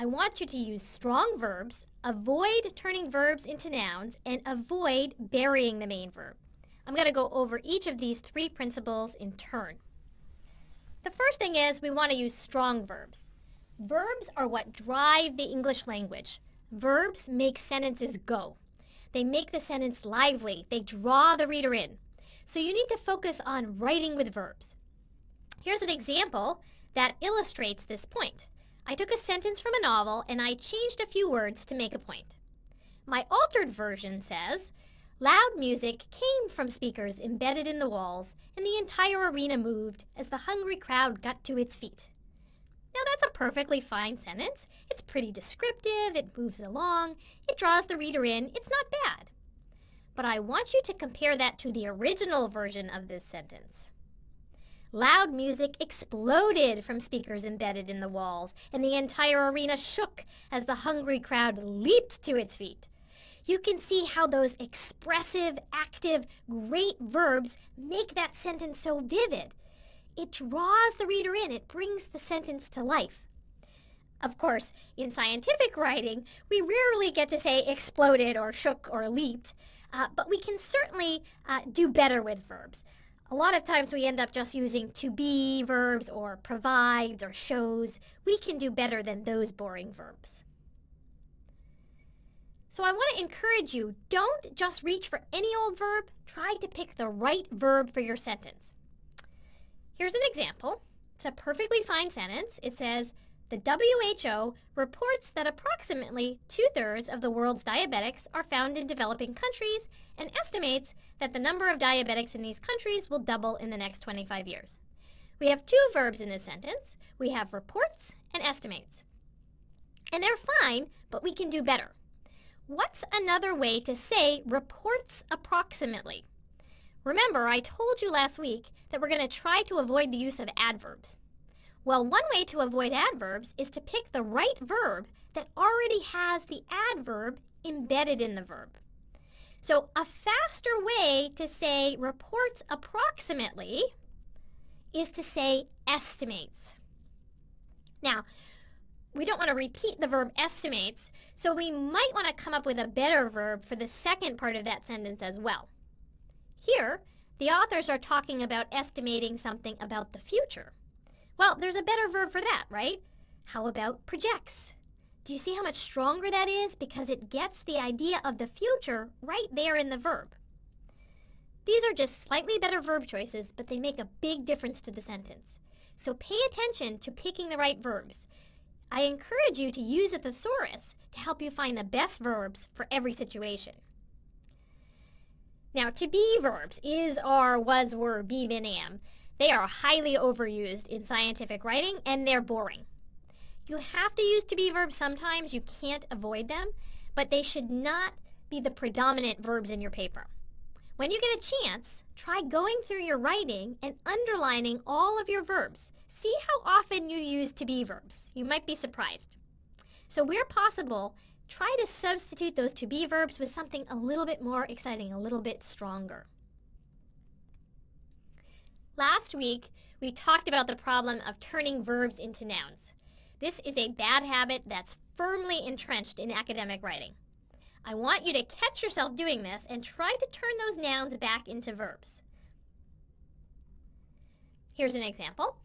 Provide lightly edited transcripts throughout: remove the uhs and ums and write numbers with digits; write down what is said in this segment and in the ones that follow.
I want you to use strong verbs, avoid turning verbs into nouns, and avoid burying the main verb. I'm going to go over each of these 3 principles in turn. The first thing is we want to use strong verbs. Verbs are what drive the English language. Verbs make sentences go. They make the sentence lively. They draw the reader in. So you need to focus on writing with verbs. Here's an example that illustrates this point. I took a sentence from a novel and I changed a few words to make a point. My altered version says, loud music came from speakers embedded in the walls, and the entire arena moved as the hungry crowd got to its feet. Now that's a perfectly fine sentence. It's pretty descriptive, it moves along, it draws the reader in, it's not bad. But I want you to compare that to the original version of this sentence. Loud music exploded from speakers embedded in the walls, and the entire arena shook as the hungry crowd leaped to its feet. You can see how those expressive, active, great verbs make that sentence so vivid. It draws the reader in. It brings the sentence to life. Of course, in scientific writing, we rarely get to say exploded or shook or leaped, but we can certainly do better with verbs. A lot of times we end up just using to be verbs or provides or shows. We can do better than those boring verbs. So I want to encourage you, don't just reach for any old verb. Try to pick the right verb for your sentence. Here's an example. It's a perfectly fine sentence. It says, the WHO reports that approximately 2/3 of the world's diabetics are found in developing countries and estimates that the number of diabetics in these countries will double in the next 25 years. We have 2 verbs in this sentence. We have reports and estimates. And they're fine, but we can do better. What's another way to say reports approximately? Remember, I told you last week that we're going to try to avoid the use of adverbs. Well, one way to avoid adverbs is to pick the right verb that already has the adverb embedded in the verb. So a faster way to say reports approximately is to say estimates. Now, we don't want to repeat the verb estimates, so we might want to come up with a better verb for the second part of that sentence as well. Here, the authors are talking about estimating something about the future. Well, there's a better verb for that, right? How about projects? Do you see how much stronger that is? Because it gets the idea of the future right there in the verb. These are just slightly better verb choices, but they make a big difference to the sentence. So pay attention to picking the right verbs. I encourage you to use a thesaurus to help you find the best verbs for every situation. Now, to be verbs, is, are, was, were, be, been, am, they are highly overused in scientific writing, and they're boring. You have to use to be verbs sometimes. You can't avoid them, but they should not be the predominant verbs in your paper. When you get a chance, try going through your writing and underlining all of your verbs. See how often you use to be verbs. You might be surprised. So where possible, try to substitute those to be verbs with something a little bit more exciting, a little bit stronger. Last week, we talked about the problem of turning verbs into nouns. This is a bad habit that's firmly entrenched in academic writing. I want you to catch yourself doing this and try to turn those nouns back into verbs. Here's an example.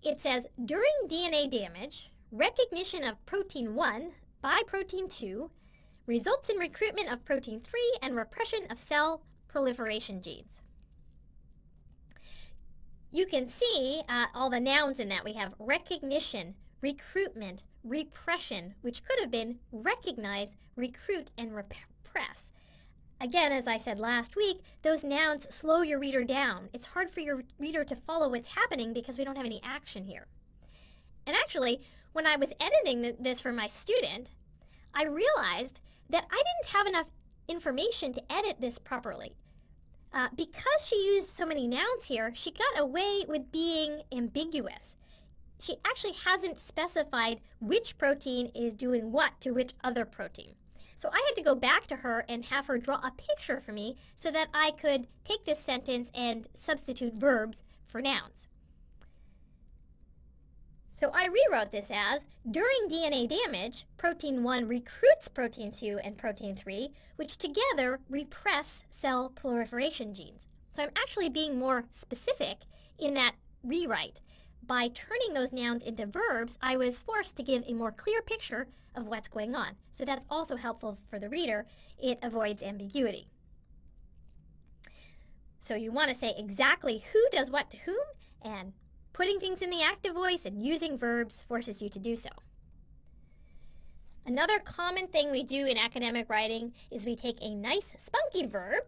It says, during DNA damage, recognition of protein 1 by protein 2 results in recruitment of protein 3 and repression of cell proliferation genes. You can see all the nouns in that. We have recognition, recruitment, repression, which could have been recognize, recruit, and repress. Again, as I said last week, those nouns slow your reader down. It's hard for your reader to follow what's happening because we don't have any action here. And actually, when I was editing this for my student, I realized that I didn't have enough information to edit this properly. Because she used so many nouns here, she got away with being ambiguous. She actually hasn't specified which protein is doing what to which other protein. So I had to go back to her and have her draw a picture for me so that I could take this sentence and substitute verbs for nouns. So I rewrote this as, during DNA damage, protein 1 recruits protein 2 and protein 3, which together repress cell proliferation genes. So I'm actually being more specific in that rewrite. By turning those nouns into verbs, I was forced to give a more clear picture of what's going on. So that's also helpful for the reader. It avoids ambiguity. So you want to say exactly who does what to whom, and putting things in the active voice and using verbs forces you to do so. Another common thing we do in academic writing is we take a nice spunky verb,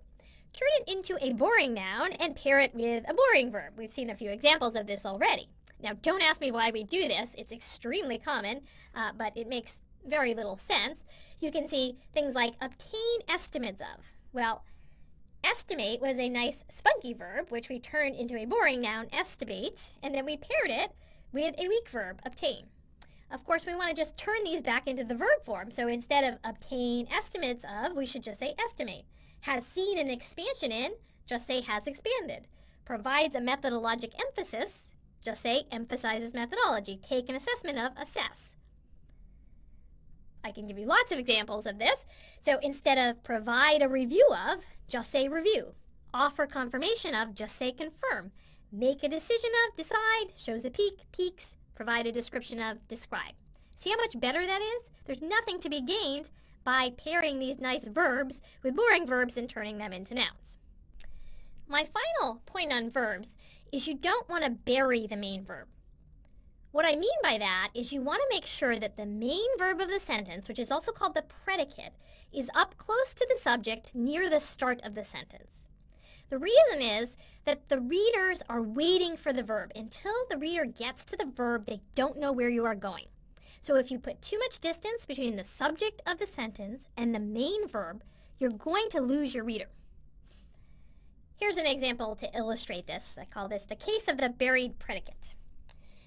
turn it into a boring noun, and pair it with a boring verb. We've seen a few examples of this already. Now, don't ask me why we do this. It's extremely common, but it makes very little sense. You can see things like obtain estimates of. Well, estimate was a nice spunky verb, which we turned into a boring noun, estimate, and then we paired it with a weak verb, obtain. Of course, we want to just turn these back into the verb form, so instead of obtain estimates of, we should just say estimate. Has seen an expansion in, just say has expanded. Provides a methodologic emphasis, just say emphasizes methodology. Take an assessment of, assess. I can give you lots of examples of this. So instead of provide a review of, just say review. Offer confirmation of, just say confirm. Make a decision of, decide. Shows a peak, peaks. Provide a description of, describe. See how much better that is? There's nothing to be gained by pairing these nice verbs with boring verbs and turning them into nouns. My final point on verbs is you don't want to bury the main verb. What I mean by that is you want to make sure that the main verb of the sentence, which is also called the predicate, is up close to the subject near the start of the sentence. The reason is that the readers are waiting for the verb. Until the reader gets to the verb, they don't know where you are going. So if you put too much distance between the subject of the sentence and the main verb, you're going to lose your reader. Here's an example to illustrate this. I call this the case of the buried predicate.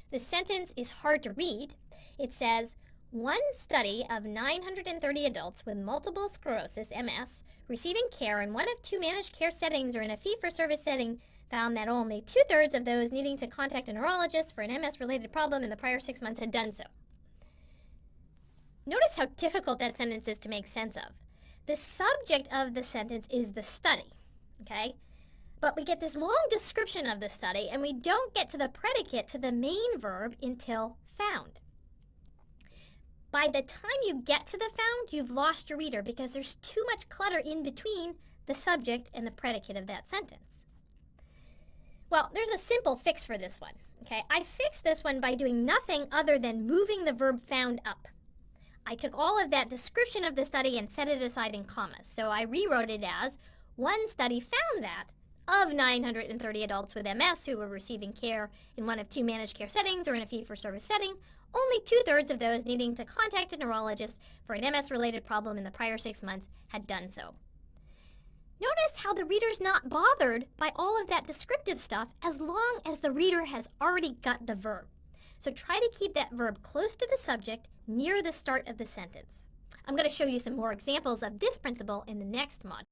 The sentence is hard to read. It says, one study of 930 adults with multiple sclerosis, MS, receiving care in one of two managed care settings or in a fee-for-service setting found that only 2/3 of those needing to contact a neurologist for an MS-related problem in the prior 6 months had done so. Notice how difficult that sentence is to make sense of. The subject of the sentence is the study, okay? But we get this long description of the study, and we don't get to the predicate, to the main verb, until found. By the time you get to the found, you've lost your reader because there's too much clutter in between the subject and the predicate of that sentence. Well, there's a simple fix for this one, okay? I fixed this one by doing nothing other than moving the verb found up. I took all of that description of the study and set it aside in commas. So I rewrote it as, one study found that of 930 adults with MS who were receiving care in one of two managed care settings or in a fee-for-service setting, only 2/3 of those needing to contact a neurologist for an MS-related problem in the prior 6 months had done so. Notice how the reader's not bothered by all of that descriptive stuff as long as the reader has already got the verb. So try to keep that verb close to the subject near the start of the sentence. I'm going to show you some more examples of this principle in the next module.